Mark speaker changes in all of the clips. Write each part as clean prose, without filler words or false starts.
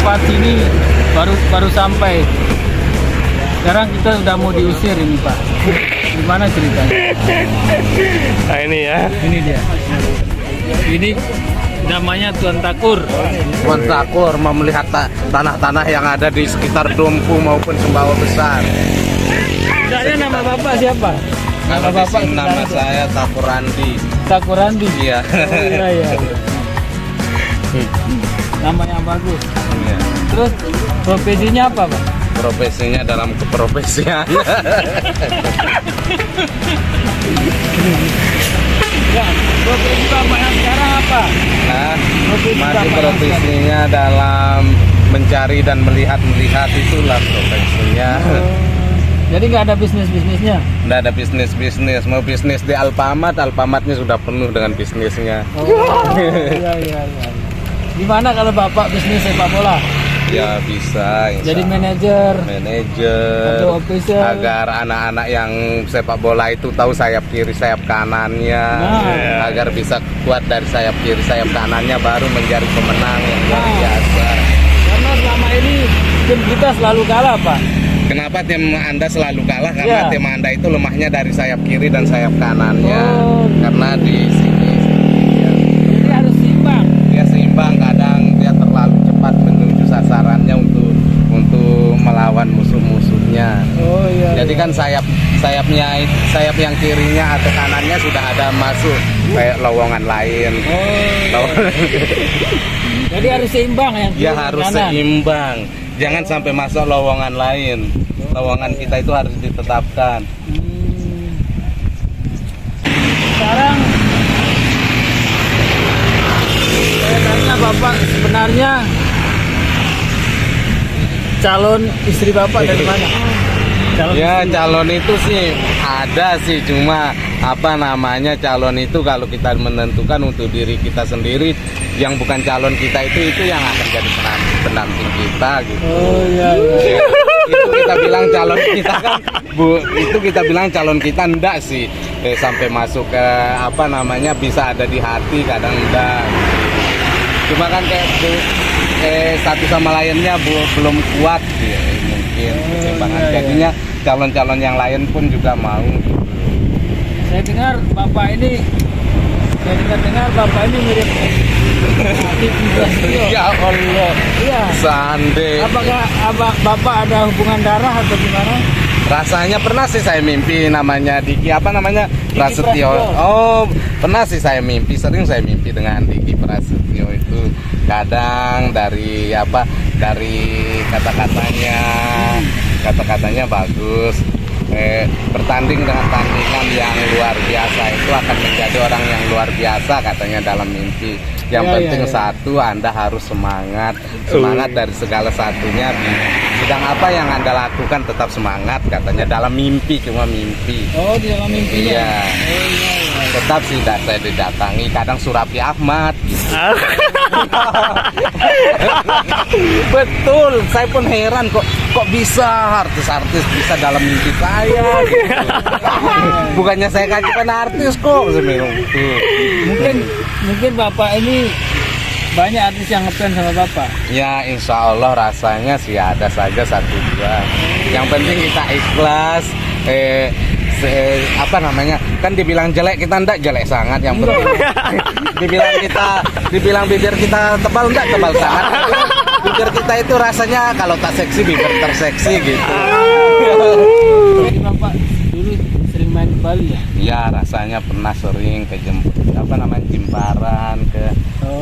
Speaker 1: tempat sini baru sampai. Sekarang kita sudah mau diusir ini Pak. Gimana ceritanya?
Speaker 2: Nah ini ya.
Speaker 1: Ini dia. Ini namanya Tuan Takur.
Speaker 3: Tuan Takur mau melihat tanah-tanah yang ada di sekitar Dompu maupun Sumbawa Besar.
Speaker 1: Sebenarnya nama Bapak siapa?
Speaker 3: Nama bapak, nama saya Takur Randi.
Speaker 1: Takur Randi.
Speaker 3: Iya.
Speaker 1: Oh, iya. Nama yang bagus.
Speaker 3: Iya.
Speaker 1: Terus profesinya apa Pak?
Speaker 3: Profesinya dalam keprofesian.
Speaker 1: Ya, profesi Bapak yang sekarang apa?
Speaker 3: Nah,
Speaker 1: Profesi
Speaker 3: masih
Speaker 1: Bapak yang
Speaker 3: profesinya dalam mencari dan melihat itulah profesinya.
Speaker 1: Jadi nggak ada bisnisnya?
Speaker 3: Nggak ada bisnis. Mau bisnis di Alfamart-nya sudah penuh dengan bisnisnya.
Speaker 1: Oh, iya. Gimana kalau Bapak bisnis sepak bola?
Speaker 3: Ya bisa.
Speaker 1: Jadi manajer atau official.
Speaker 3: agar anak-anak yang sepak bola itu tahu sayap kiri sayap kanannya, agar bisa kuat dari sayap kiri sayap kanannya, baru menjadi pemenang yang luar biasa.
Speaker 1: Karena selama ini tim kita selalu kalah Pak.
Speaker 3: Kenapa tim Anda selalu kalah? Karena tim Anda itu lemahnya dari sayap kiri dan sayap kanannya. Karena di sini ya.
Speaker 1: Jadi harus seimbang.
Speaker 3: Dia seimbang, kadang dia terlalu cepat menuju sasarannya untuk melawan musuh-musuhnya.
Speaker 1: Oh iya.
Speaker 3: Jadi kan sayap yang kirinya atau kanannya sudah ada masuk kayak lowongan lain.
Speaker 1: Jadi harus seimbang yang kiri
Speaker 3: Ya
Speaker 1: dan
Speaker 3: harus
Speaker 1: kanan.
Speaker 3: seimbang. Jangan sampai masuk lowongan lain. Lowongan kita itu harus ditetapkan.
Speaker 1: Sekarang saya tanya Bapak, sebenarnya calon istri Bapak dari mana?
Speaker 3: Calon itu sih ada sih, cuma calon itu kalau kita menentukan untuk diri kita sendiri, yang bukan calon kita itu yang akan jadi pendamping kita gitu.
Speaker 1: Oh iya.
Speaker 3: Itu kita bilang calon kita kan itu kita bilang calon kita enggak sih sampai masuk ke bisa ada di hati, kadang enggak. Cuma kan kayak satu sama lainnya belum kuat ya, mungkin keseimbangan. Jadinya calon-calon yang lain pun juga mau.
Speaker 1: Saya dengar Bapak ini mirip
Speaker 3: Ya Allah.
Speaker 1: Iya.
Speaker 3: Sande.
Speaker 1: Apakah Bapak ada hubungan darah atau gimana?
Speaker 3: Rasanya pernah sih saya mimpi namanya Diki Prasetyo. Oh, pernah sih saya mimpi, sering saya mimpi dengan Diki Prasetyo itu. Kadang dari kata-katanya bagus. Bertanding dengan tandingan yang luar biasa itu akan menjadi orang yang luar biasa katanya dalam mimpi. Yang penting satu, Anda harus semangat dari segala satunya. Sedang apa yang Anda lakukan tetap semangat katanya dalam mimpi, cuma mimpi.
Speaker 1: Oh, di dalam mimpi.
Speaker 3: Iya. Tetap sih saya didatangi kadang Surapi Ahmad. Betul, saya pun heran kok bisa artis-artis bisa dalam mimpi saya gitu. Bukannya saya kajikan artis kok
Speaker 1: Mungkin Bapak ini banyak artis yang ngefans sama Bapak.
Speaker 3: Ya insya Allah rasanya sih ada saja satu dua. Yang penting kita ikhlas. Kan dibilang jelek, kita enggak jelek sangat. Yang penting dibilang bibir kita tebal, enggak tebal sangat. Bibir kita itu rasanya kalau tak seksi, bibir terseksi gitu.
Speaker 1: Jadi Bapak dulu sering main ke Bali ya?
Speaker 3: Ya rasanya pernah sering ke Jimbaran,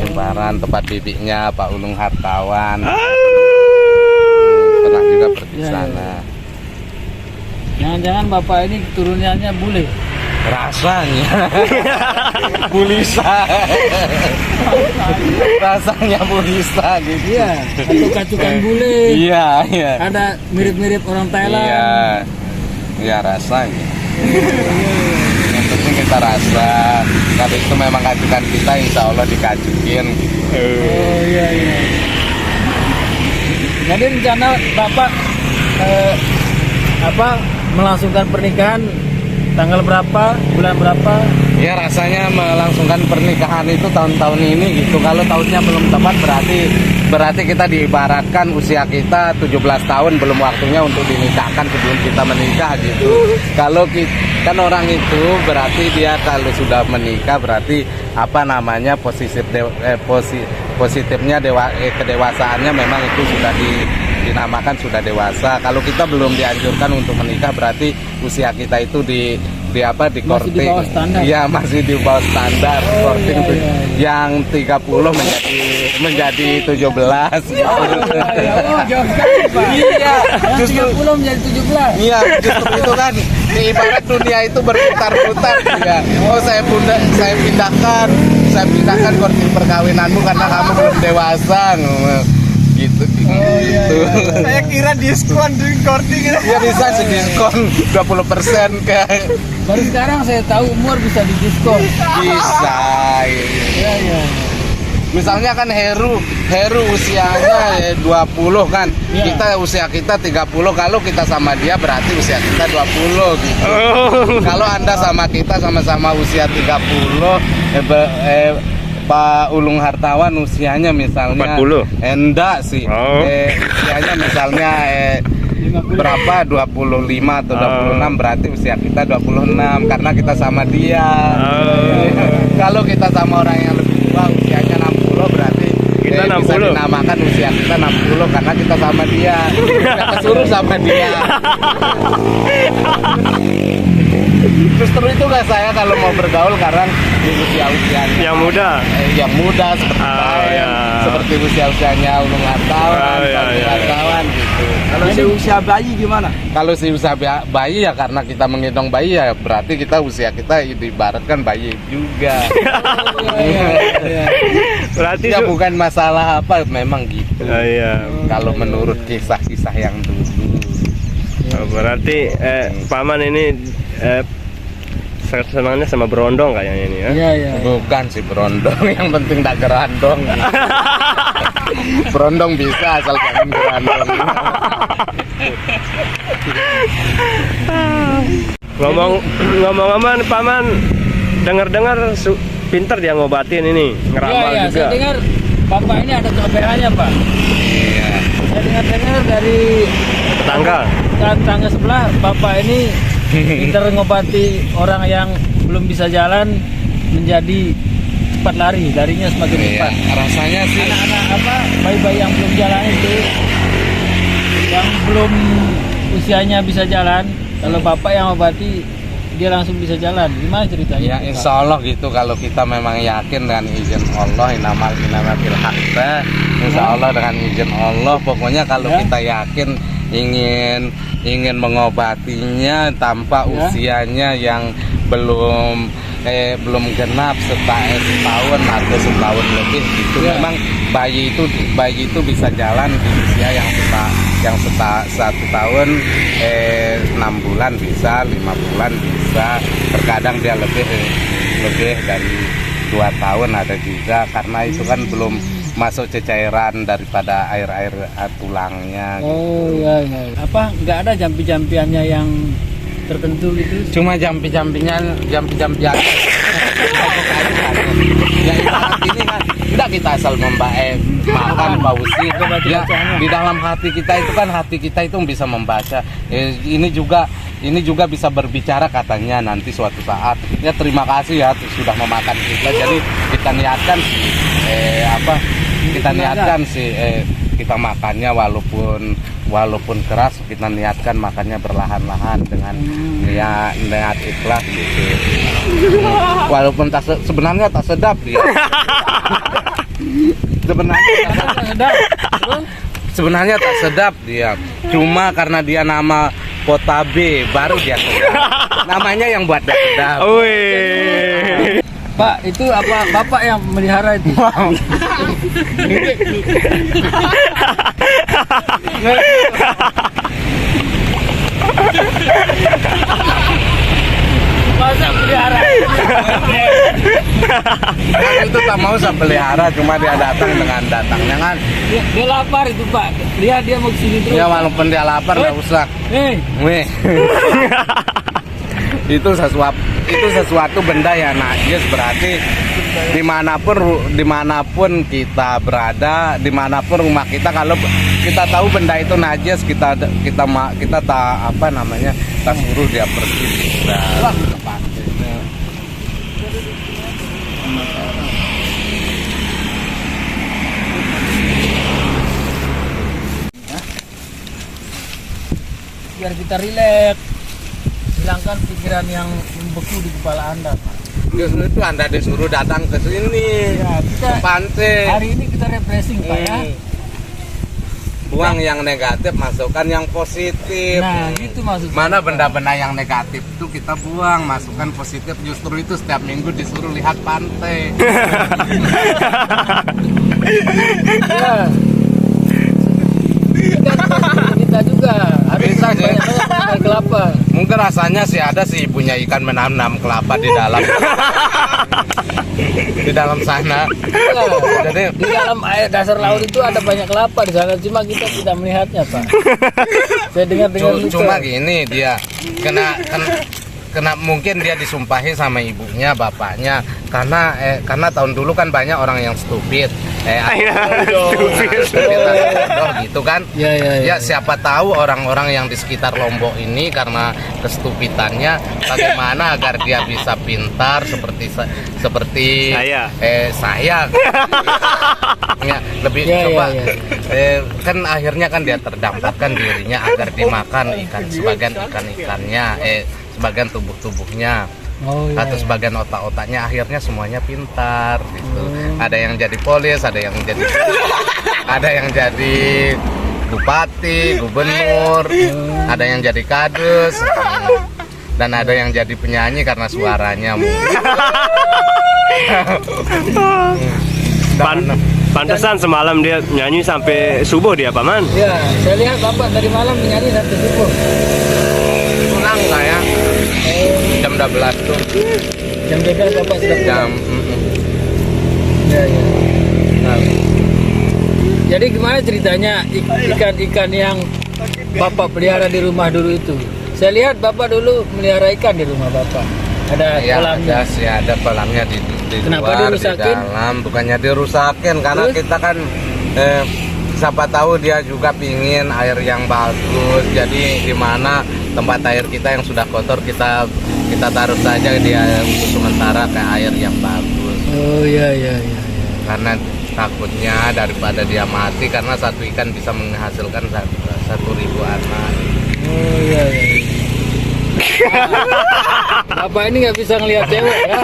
Speaker 3: Jimbaran tempat bibiknya Pak Ulung Hartawan. Pernah juga pergi sana.
Speaker 1: Jangan-jangan Bapak ini turunannya bule?
Speaker 3: Rasanya Bulisa. Rasanya Bulisa gitu.
Speaker 1: Iya, atau kacukan bule.
Speaker 3: Iya.
Speaker 1: Ada mirip-mirip orang Thailand.
Speaker 3: Iya rasanya. Yang penting kita rasa. Kalau itu memang kacukan kita, insya Allah dikacukin.
Speaker 1: Oh iya. Jadi rencana Bapak melangsungkan pernikahan tanggal berapa, bulan berapa?
Speaker 3: Ya rasanya melangsungkan pernikahan itu tahun-tahun ini gitu. Kalau tahunnya belum tepat berarti berarti kita diibaratkan usia kita 17 tahun belum waktunya untuk dinikahkan sebelum kita menikah gitu. Kalau kita, kan orang itu berarti dia kalau sudah menikah berarti apa namanya positifnya kedewasaannya memang itu sudah dinamakan sudah dewasa. Kalau kita belum dianjurkan untuk menikah berarti usia kita itu di
Speaker 1: Masih di bawah standar.
Speaker 3: Iya, masih di bawah standar. Korting yang 30 menjadi 17.
Speaker 1: Oh jauh sekali Pak.
Speaker 3: Iya,
Speaker 1: Yang
Speaker 3: justru
Speaker 1: 30 menjadi 17.
Speaker 3: iya, justru itu kan ibarat dunia itu berputar-putar ya. Oh, saya pindahkan korting perkawinanmu karena kamu belum dewasa. Gitu.
Speaker 4: Saya kira diskon di korting.
Speaker 3: Ya bisa sih diskon 20% kayak
Speaker 1: Baru sekarang saya tahu umur bisa didiskon.
Speaker 3: bisa.
Speaker 1: Iya.
Speaker 3: Misalnya kan Heru usianya 20 kan.
Speaker 1: Iya.
Speaker 3: Usia kita 30. Kalau kita sama dia berarti usia kita 20 gitu.
Speaker 2: Oh.
Speaker 3: Kalau Anda sama kita sama-sama usia 30 Pak Ulung Hartawan usianya misalnya
Speaker 2: 40.
Speaker 3: Enggak sih.
Speaker 2: Oh.
Speaker 3: Usianya misalnya berapa 25 atau 26 berarti usia kita 26 karena kita sama dia. Kalau kita sama orang yang lebih tua usianya 60 berarti
Speaker 2: Kita
Speaker 3: bisa
Speaker 2: 60.
Speaker 3: dinamakan usia kita 60 karena kita sama dia. Kita kesuruh sama dia. Justru itu lah saya kalau mau bergaul karena di usia-usianya
Speaker 2: Yang muda.
Speaker 3: yang muda seperti saya,
Speaker 2: ya.
Speaker 3: seperti usia-usianya Ulung Hartawan,
Speaker 2: Iya.
Speaker 3: Hartawan gitu.
Speaker 4: Kalau usia bayi gimana?
Speaker 3: Kalau si usia bayi ya karena kita menggendong bayi ya berarti usia kita diibaratkan bayi juga.
Speaker 2: Berarti
Speaker 3: Ya bukan masalah apa, memang gitu.
Speaker 2: iya.
Speaker 3: Kalau menurut kisah-kisah yang dulu.
Speaker 2: Berarti paman ini senangnya sama berondong kayaknya ini ya.
Speaker 1: Iya.
Speaker 3: Bukan sih berondong, yang penting tak gerandong. Berondong bisa asal jangan gerandong.
Speaker 2: Ngomong-ngomong paman, dengar-dengar pinter dia ngobatin ini, ngeramal
Speaker 1: Iya,
Speaker 2: juga.
Speaker 1: saya dengar Bapak ini ada kelebihannya Pak.
Speaker 3: Iya.
Speaker 1: Saya dengar dari tetangga sebelah Bapak ini pintar ngobati orang yang belum bisa jalan menjadi cepat larinya semakin
Speaker 3: Iya,
Speaker 1: cepat.
Speaker 3: rasanya sih
Speaker 1: Anak-anak bayi-bayi yang belum jalan itu, yang belum usianya bisa jalan, kalau Bapak yang obati dia langsung bisa jalan. Gimana ceritanya?
Speaker 3: ya insya Allah gitu, kalau kita memang yakin dengan izin Allah, inamal bil haqqa, insya Allah dengan izin Allah, pokoknya kalau
Speaker 1: Ya.
Speaker 3: kita yakin ingin mengobatinya tanpa usianya yang belum genap setahun atau setahun lebih gitu.
Speaker 1: Ya.
Speaker 3: Memang bayi itu bisa jalan di usia yang 1 tahun 6 bulan bisa, 5 bulan bisa, terkadang dia lebih dari 2 tahun ada juga, karena itu kan belum masuk cairan daripada air tulangnya.
Speaker 1: Oh iya. Apa nggak ada jampi-jampiannya yang tertentu gitu?
Speaker 3: Cuma jampi-jampian ya ibarat ini kan tidak kita asal makan pausi ya, di dalam hati kita itu kan, hati kita itu bisa membaca. Ini juga bisa berbicara katanya nanti suatu saat. Ya terima kasih ya sudah memakan kita. Jadi kita niatkan kita makannya walaupun keras, kita niatkan makannya berlahan-lahan dengan niat ikhlas gitu. Walaupun sebenarnya tak sedap dia. Sebenarnya tak sedap dia. Cuma karena dia nama Potabe baru dia sedap. Namanya yang buat dia sedap.
Speaker 2: Wih.
Speaker 1: Pak, itu apa Bapak yang melihara itu?
Speaker 3: Wow.
Speaker 1: Masa melihara?
Speaker 3: Itu tak mau saya pelihara, cuma dia datang dengan datangnya kan.
Speaker 1: Dia lapar itu Pak. Dia mau kesini terus.
Speaker 3: Ya walaupun dia lapar nggak usah.
Speaker 1: Hei,
Speaker 3: Weh. itu sesuatu benda yang najis, berarti dimanapun kita berada, dimanapun rumah kita, kalau kita tahu benda itu najis, kita apa namanya, kita suruh dia pergi. Nah,
Speaker 1: biar kita rileks, hilangkan pikiran yang membeku di kepala Anda, Pak.
Speaker 3: Justru itu Anda disuruh datang ke sini,
Speaker 1: Ya, kita
Speaker 3: ke pantai.
Speaker 1: hari ini kita refreshing, Pak ya.
Speaker 3: Buang yang negatif, masukkan yang positif.
Speaker 1: Nah, gitu maksudnya.
Speaker 3: Mana benda-benda yang negatif itu kita buang, masukkan positif. Justru itu setiap minggu disuruh lihat pantai.
Speaker 1: Ya. Kita juga harus
Speaker 3: Bisa, sih.
Speaker 1: banyak air kelapa.
Speaker 3: Mungkin rasanya sih ada sih punya ikan menanam kelapa di dalam di dalam sana.
Speaker 1: Ya,
Speaker 3: Jadi
Speaker 1: di dalam air dasar laut itu ada banyak kelapa di sana, cuma kita tidak melihatnya, Pak. Saya dengar-dengar
Speaker 3: cuma gini, dia kena mungkin dia disumpahi sama ibunya, bapaknya, karena tahun dulu kan banyak orang yang stupid. Gitu kan. Ya, siapa tahu orang-orang yang di sekitar Lombok ini karena kestupitannya bagaimana agar dia bisa pintar seperti
Speaker 2: Saya.
Speaker 3: Saya. Ya, lebih coba. Kan akhirnya kan dia terdampakkan dirinya agar dimakan sebagian ikan-ikannya, sebagian tubuhnya. Atau sebagian otak-otaknya, akhirnya semuanya pintar gitu. Ada yang jadi polis, ada yang jadi bupati, gubernur, ada yang jadi kades, dan ada yang jadi penyanyi karena suaranya.
Speaker 2: Pantesan semalam dia nyanyi sampai subuh dia, Paman.
Speaker 1: Ya, saya lihat Bapak dari malam menyanyi sampai subuh.
Speaker 3: Pulang saya jam 12 tuh.
Speaker 1: Jam 12 Bapak sudah pulang. Ya.
Speaker 3: Nah,
Speaker 1: Jadi gimana ceritanya ikan-ikan yang Bapak pelihara di rumah dulu itu? Saya lihat Bapak dulu melihara ikan di rumah Bapak. Ada
Speaker 3: ya,
Speaker 1: kolamnya.
Speaker 3: ada kolamnya di
Speaker 1: Kenapa
Speaker 3: luar, di
Speaker 1: dirusakin?
Speaker 3: dalam. Bukannya dirusakin, karena
Speaker 1: Terus?
Speaker 3: kita kan siapa tahu dia juga pingin air yang bagus. Jadi di mana tempat air kita yang sudah kotor, kita taruh saja dia untuk sementara ke air yang bagus.
Speaker 1: Oh iya.
Speaker 3: Karena takutnya daripada dia mati, karena satu ikan bisa menghasilkan 1.000 anak.
Speaker 1: Oh iya. Bapak ini nggak bisa ngelihat cewek ya?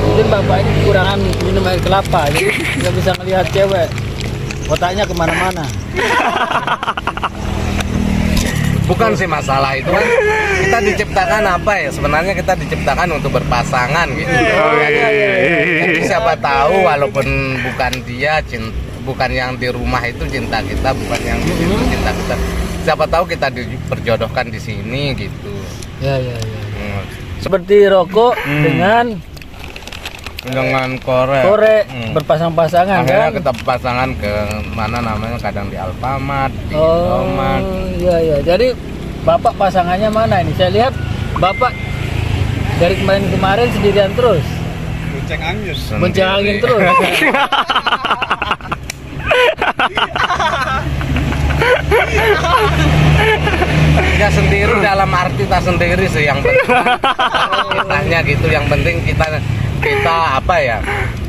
Speaker 1: Mungkin Bapak ini kekurangan minum air kelapa, jadi nggak bisa ngelihat cewek. Otaknya kemana-mana.
Speaker 3: Bukan sih masalah itu kan, kita diciptakan apa ya? Sebenarnya kita diciptakan untuk berpasangan gitu. Jadi siapa tahu walaupun bukan dia bukan yang di rumah itu cinta kita, bukan yang di situ cinta kita. Siapa tahu kita diperjodohkan di sini gitu.
Speaker 1: Ya. Seperti rokok dengan korek berpasang-pasangan
Speaker 3: akhirnya
Speaker 1: kan?
Speaker 3: kita pasangan ke mana namanya, kadang di Alfamart, di Indomaret.
Speaker 1: Iya. Jadi Bapak pasangannya mana ini? Saya lihat Bapak dari kemarin sendirian terus. Bonceng angin terus.
Speaker 3: Ya sendiri dalam arti tak sendiri sih, yang penting kitanya gitu, yang penting kita apa ya,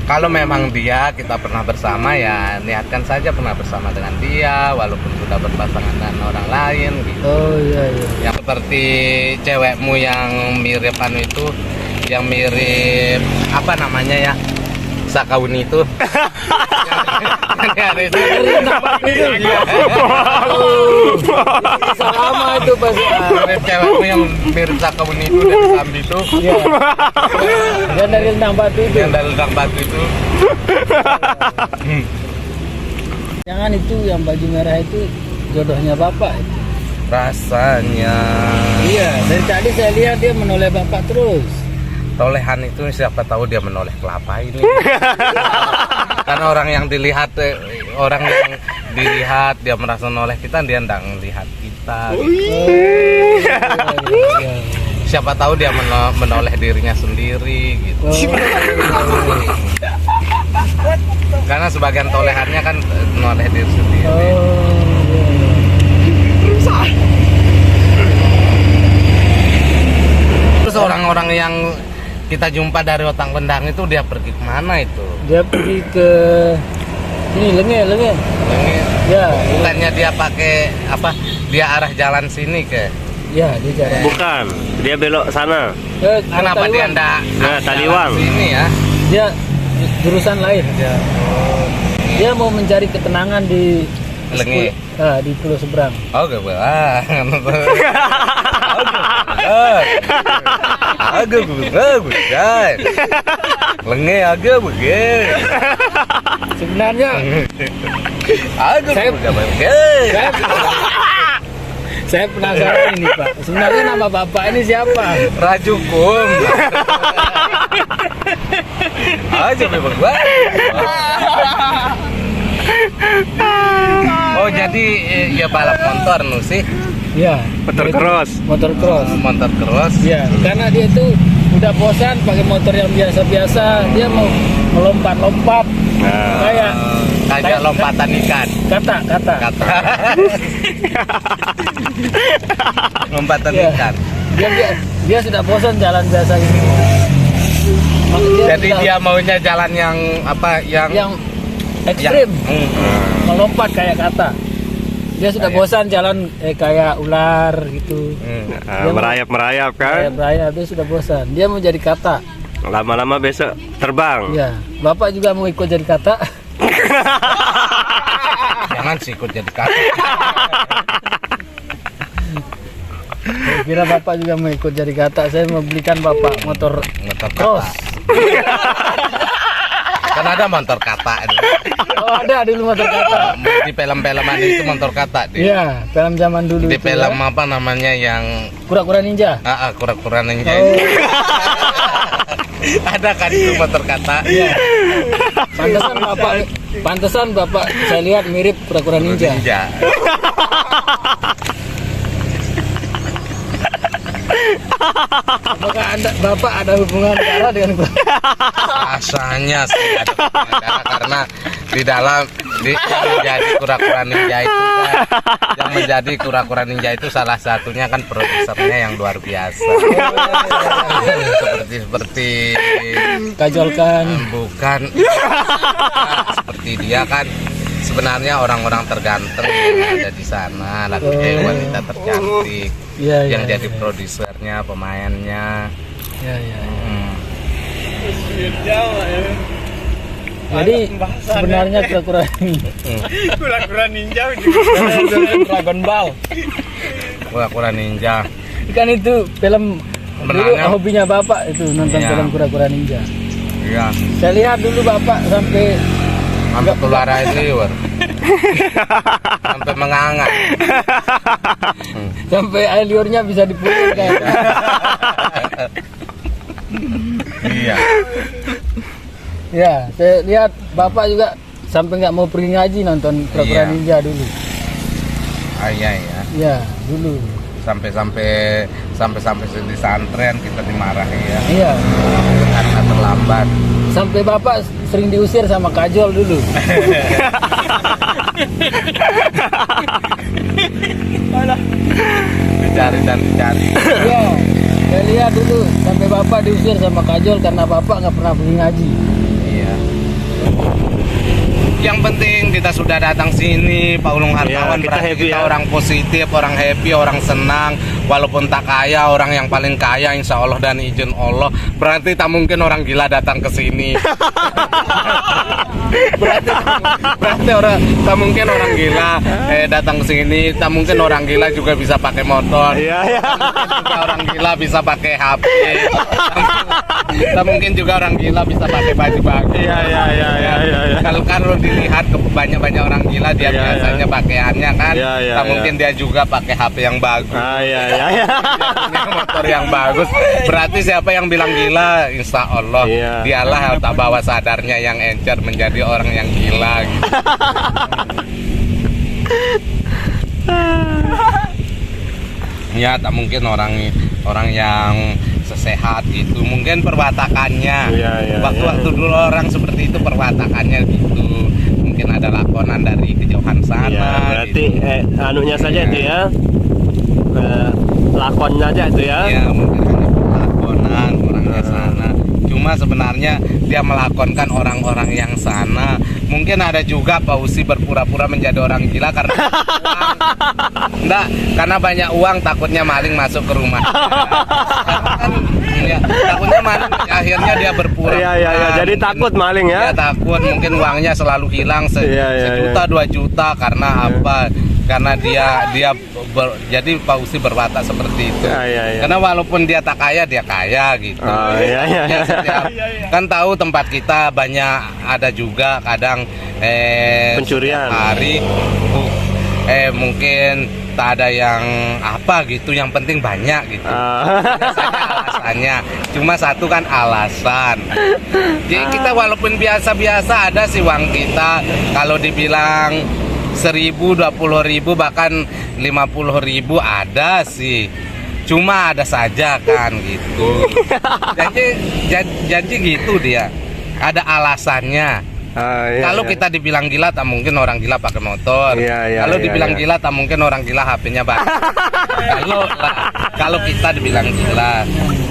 Speaker 3: kalau memang kita pernah bersama, ya niatkan saja pernah bersama dengan dia walaupun sudah berpasangan dengan orang lain gitu.
Speaker 1: Oh iya.
Speaker 3: Yang seperti cewekmu yang mirip itu, yang mirip apa namanya ya, Sakauni itu.
Speaker 1: Sama itu Pak.
Speaker 3: Cewekmu yang mirip Sakauni itu dari Sambi itu.
Speaker 1: Iya. Dan dari Rendang Batu itu.
Speaker 3: Yang dari Rendang Batu itu.
Speaker 1: Jangan itu yang baju merah itu jodohnya Bapak.
Speaker 3: Rasanya.
Speaker 1: Iya, dari tadi saya lihat dia menoleh Bapak terus.
Speaker 3: Tolehan itu siapa tahu dia menoleh kelapa ini. Karena orang yang dilihat dia merasa noleh kita, dia tidak melihat kita. kita.
Speaker 1: Oh, iya.
Speaker 3: Siapa tahu dia menoleh dirinya sendiri gitu.
Speaker 1: Oh,
Speaker 3: Karena sebagian tolehannya kan menoleh diri sendiri.
Speaker 1: oh, iya.
Speaker 3: Terus orang-orang yang kita jumpa dari Otang Pendang itu dia pergi kemana itu?
Speaker 1: Dia pergi ke ini Lenge.
Speaker 3: Ini
Speaker 1: Ya,
Speaker 3: bukannya dia pakai apa? Dia arah jalan sini ke?
Speaker 1: ya dia jalan.
Speaker 2: Bukan, dia belok sana.
Speaker 3: Kenapa dia
Speaker 1: Taliwan.
Speaker 3: ndak
Speaker 2: Nah, Taliwang.
Speaker 3: sini ya?
Speaker 1: Dia jurusan lain. Dia mau mencari ketenangan di
Speaker 3: Lenge.
Speaker 1: di pulau seberang.
Speaker 3: Oh, gak agak bukan. Lenge agak bukan.
Speaker 1: Sebenarnya
Speaker 3: Agak
Speaker 1: Saya-
Speaker 3: bukan.
Speaker 1: saya penasaran ini Pak. Sebenarnya nama Bapak ini siapa?
Speaker 3: Rajukum. Aja memang banget. Oh jadi ya balap motor nu sih?
Speaker 1: Ya,
Speaker 2: Motor cross.
Speaker 1: motor cross.
Speaker 3: Motor cross.
Speaker 1: Ya, karena dia itu udah bosan pakai motor yang biasa-biasa. Dia mau melompat-lompat
Speaker 2: Nah,
Speaker 1: kayak
Speaker 3: Kayak lompatan ikan.
Speaker 1: kata.
Speaker 3: Kata. Lompatan
Speaker 1: Iya.
Speaker 3: ikan.
Speaker 1: Dia sudah bosan jalan biasa ini.
Speaker 3: Jadi dia maunya jalan yang apa?
Speaker 1: yang ekstrim, melompat kayak kata. Dia sudah
Speaker 3: Kayak-
Speaker 1: bosan jalan kayak ular gitu. Dia mau-
Speaker 2: merayap kan?
Speaker 1: Kayak beraya, dia sudah bosan. Dia mau jadi kata.
Speaker 2: Lama-lama besok terbang.
Speaker 1: Ya, Bapak juga mau ikut jadi kata.
Speaker 3: Jangan sih ikut jadi kata.
Speaker 1: Saya kira Bapak juga mau ikut jadi kata. Saya mau belikan Bapak motor
Speaker 3: Motor
Speaker 1: cross.
Speaker 3: Kan ada motor kata.
Speaker 1: Oh, ada dulu motor kata.
Speaker 3: Di film-filman itu motor kata.
Speaker 1: Iya, film zaman dulu
Speaker 3: Di
Speaker 1: itu
Speaker 3: film
Speaker 1: ya.
Speaker 3: apa namanya yang
Speaker 1: Kura-kura ninja.
Speaker 3: kura-kura ninja
Speaker 1: Oh,
Speaker 3: itu. Ada kan itu motor kata.
Speaker 1: iya. Pantesan Bapak saya lihat mirip kura-kura ninja. Apakah Bapak ada hubungan darah dengan
Speaker 3: Rasanya sih ada hubungan darah, karena di dalam yang menjadi kura-kura ninja itu kan, yang menjadi kura-kura ninja itu salah satunya kan produsernya yang luar biasa. seperti
Speaker 1: kajolkan?
Speaker 3: bukan seperti dia kan sebenarnya orang-orang terganteng yang ada di sana, lagi wanita tercantik
Speaker 1: Iya,
Speaker 3: yang
Speaker 1: iya,
Speaker 3: jadi
Speaker 1: iya.
Speaker 3: produsernya, pemainnya.
Speaker 1: Ya, ya.
Speaker 3: Hmm.
Speaker 1: Jadi sebenarnya kura-kura ini
Speaker 4: Kura-kura ninja
Speaker 1: Dragon Ball.
Speaker 3: Kura-kura ninja.
Speaker 1: Kan itu film dulu
Speaker 3: Benarnya.
Speaker 1: hobinya Bapak itu nonton
Speaker 3: Iya.
Speaker 1: film kura-kura ninja.
Speaker 3: Iya.
Speaker 1: Saya lihat dulu Bapak sampai
Speaker 3: Sampai keluar air liur. Sampai menganga.
Speaker 1: sampai air liurnya bisa dipukul kayak.
Speaker 3: Iya.
Speaker 1: Ya, saya lihat Bapak juga sampai nggak mau pergi ngaji nonton kura-kura
Speaker 3: Iya.
Speaker 1: ninja dulu.
Speaker 3: Iya ya.
Speaker 1: Ya, dulu.
Speaker 3: Sampai di santren kita dimarahi ya.
Speaker 1: Iya.
Speaker 3: Karena terlambat.
Speaker 1: Sampai Bapak sering diusir sama kajol dulu.
Speaker 3: Dicari dan dicari.
Speaker 1: Iya. Saya lihat dulu sampai Bapak diusir sama kajol karena Bapak nggak pernah pergi ngaji.
Speaker 3: Iya. Yang penting kita sudah datang sini, Pak Ulung Hartawan,
Speaker 2: Iya, kita
Speaker 3: berarti
Speaker 2: happy
Speaker 3: kita
Speaker 2: ya.
Speaker 3: orang positif, orang happy, orang senang. Walaupun tak kaya, orang yang paling kaya insya Allah dan izin Allah. Berarti tak mungkin orang gila datang ke sini. berarti orang tak mungkin orang gila datang ke sini. Tak mungkin orang gila juga bisa pakai motor.
Speaker 2: Iya, iya.
Speaker 3: Juga orang gila bisa pakai HP. Tak mungkin juga orang gila bisa pakai baju bagus.
Speaker 2: Iya, iya, iya, iya, iya, iya.
Speaker 3: Kalau dilihat ke banyak orang gila dia
Speaker 2: Iya,
Speaker 3: biasanya pakaiannya kan,
Speaker 2: Iya, iya,
Speaker 3: tak
Speaker 2: iya.
Speaker 3: mungkin dia juga pakai HP yang bagus.
Speaker 2: Ah, iya, iya, iya.
Speaker 3: Dia punya motor yang bagus. Berarti siapa yang bilang gila? Insya Allah
Speaker 2: Iya.
Speaker 3: dialah tak bawa sadarnya yang encer menjadi orang yang gila gitu. Ya, tak mungkin orang yang sesehat gitu. Mungkin perwatakannya.
Speaker 2: Iya, iya,
Speaker 3: Waktu-waktu dulu orang seperti itu perwatakannya gitu. Mungkin ada lakonan dari kejauhan sana.
Speaker 2: Iya, berarti
Speaker 3: gitu.
Speaker 2: anunya saja
Speaker 3: Iya.
Speaker 2: itu ya. Lakonnya aja itu ya.
Speaker 3: Ya, mungkin hanya lakonan orangnya sana. Cuma sebenarnya dia melakonkan orang-orang yang sana. Mungkin ada juga Pak Usi berpura-pura menjadi orang gila karena uang. Enggak, karena banyak uang takutnya maling masuk ke rumah. Ya, takutnya maling akhirnya dia berpura-pura.
Speaker 2: Iya, iya, iya. Jadi
Speaker 3: Mungkin
Speaker 2: takut maling ya.
Speaker 3: dia takut mungkin uangnya selalu hilang
Speaker 2: Iya, iya,
Speaker 3: sejuta
Speaker 2: iya.
Speaker 3: 2 juta karena apa? Karena jadi Pak Usi berwatak seperti itu.
Speaker 2: Iya, iya, iya.
Speaker 3: Karena walaupun dia tak kaya, dia kaya gitu.
Speaker 2: Oh, iya, iya,
Speaker 3: Ya,
Speaker 2: iya.
Speaker 3: kan tahu tempat kita banyak ada juga kadang
Speaker 2: Pencurian.
Speaker 3: setiap hari mungkin tak ada yang apa gitu, yang penting banyak gitu. Biasanya alasannya cuma satu kan alasan. Jadi kita walaupun biasa-biasa ada sih uang kita, kalau dibilang 1.000, 20.000 bahkan 50.000 ada sih. Cuma ada saja kan gitu. Jadi gitu dia. Ada alasannya.
Speaker 2: Iya,
Speaker 3: Kalau
Speaker 2: iya.
Speaker 3: kita dibilang gila, tak mungkin orang gila pakai motor.
Speaker 2: Iya, iya,
Speaker 3: Kalau
Speaker 2: iya,
Speaker 3: dibilang
Speaker 2: iya.
Speaker 3: gila, tak mungkin orang gila HP-nya banyak. Kalau kita dibilang gila,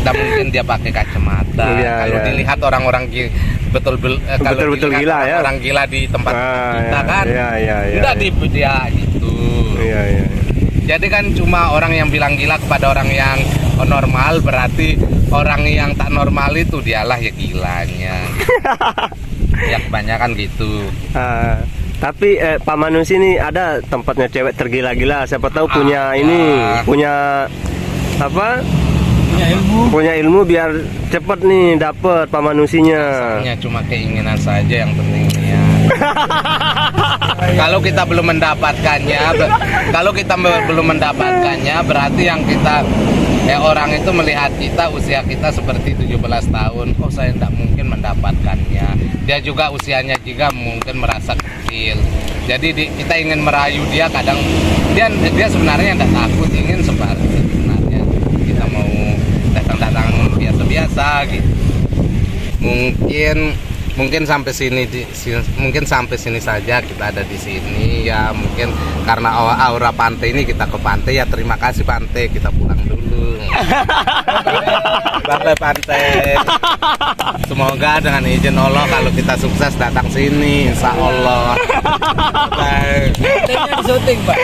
Speaker 3: tak mungkin dia pakai kacamata.
Speaker 2: Iya,
Speaker 3: Kalau
Speaker 2: iya.
Speaker 3: dilihat orang-orang
Speaker 2: Betul-betul gila ya.
Speaker 3: orang gila di tempat kita
Speaker 2: iya,
Speaker 3: kan,
Speaker 2: iya, iya, iya,
Speaker 3: udah
Speaker 2: iya.
Speaker 3: di dia gitu.
Speaker 2: Iya, iya.
Speaker 3: Jadi kan cuma orang yang bilang gila kepada orang yang normal, berarti orang yang tak normal itu dialah ya gilanya. Ya kebanyakan gitu.
Speaker 2: Tapi Pak Manus ini ada tempatnya cewek tergila-gila. Siapa tahu punya ini, punya apa?
Speaker 1: Punya ilmu.
Speaker 2: Punya ilmu biar cepet nih dapet Pak Manusinya.
Speaker 3: Hanya cuma keinginan saja yang penting ya. Kalau kita belum mendapatkannya, berarti yang kita orang itu melihat kita usia kita seperti 17 tahun, kok saya tidak mungkin mendapatkannya. Dia juga usianya juga mungkin merasa kecil. Jadi kita ingin merayu dia, kadang dia sebenarnya tidak takut, ingin sebenarnya kita mau datang-datang biasa-biasa gitu. Mungkin sampai sini saja kita ada di sini ya, mungkin karena aura pantai ini kita ke pantai ya, terima kasih pantai, kita pulang dulu. Bye pantai. Semoga dengan izin Allah kalau kita sukses datang sini, insya Allah. Bye.
Speaker 1: Syutingnya di syuting, Pak.